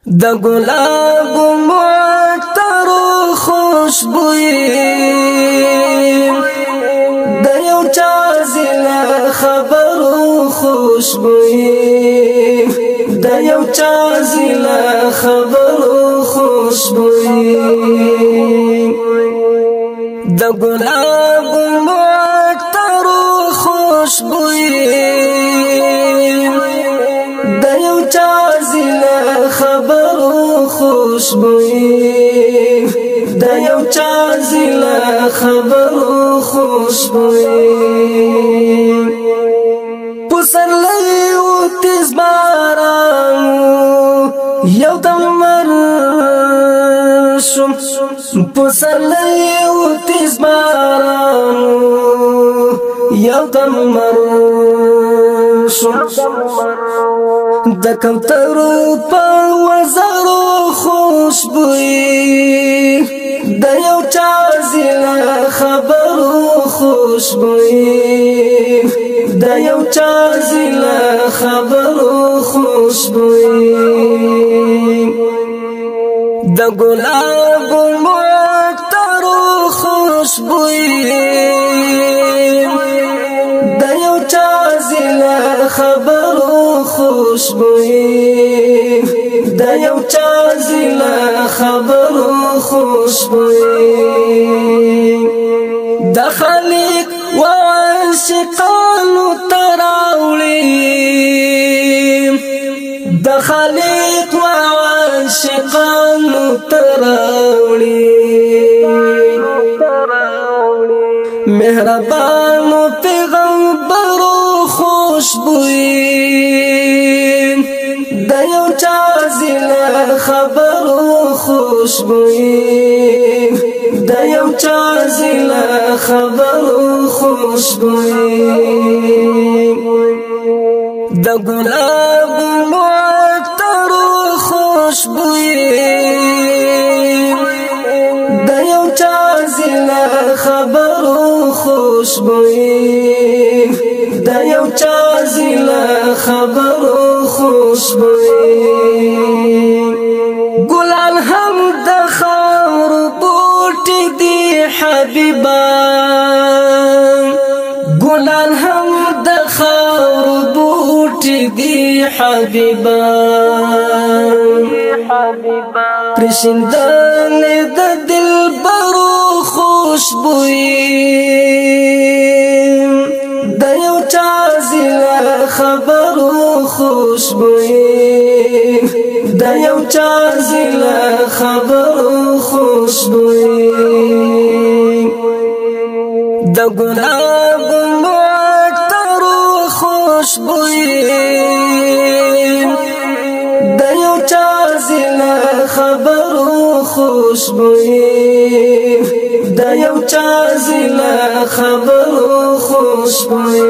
د ګلاب معطر خوشبوئی د یو چا زله خبرو خوشبوئی د یو چا زله خبرو خوشبوئی د ګلاب معطر خوشبوئی د یو چا زله خبرو خوشبوئی د یو چا زله خبرو خوشبوئی پسرلی او تیز بارانو یو دمر شم پسرلی او تیز بارانو یو دمر شم د کوترو په وزرو خوشبوئی د یو چا زله خبرو خوشبوئی د یو چا زله خبرو خوشبوئی د ګلاب معطر خوشبوئی د یو چا زله خبرو خوشبوئی د یو چا زله خبرو خوشبوئی د خالق و عاشقانو تراولی د خالق و عاشقانو تراولی مهربانو پیغمبرو خوشبوئی د یو چا زله خبرو خوشبوئی د یو چا زله خبرو خوشبوئی د ګلاب معطر خوشبوئی د یو چا زله خبرو خوشبوئی د یو چا زله خبرو خوشبوئی ګلان هم د خاور بوټي دي حبيبان ګلان هم د خاور بوټي دي حبيبان پرشندان د دلبرو خوشبوئی د یو چا زله خبرو خوشبوئی د یو چا زله خبرو خوشبوئی د ګلاب معطر خوشبوئی د یو چا زله خبرو خوشبوئی د یو چا زله خبرو خوشبوئی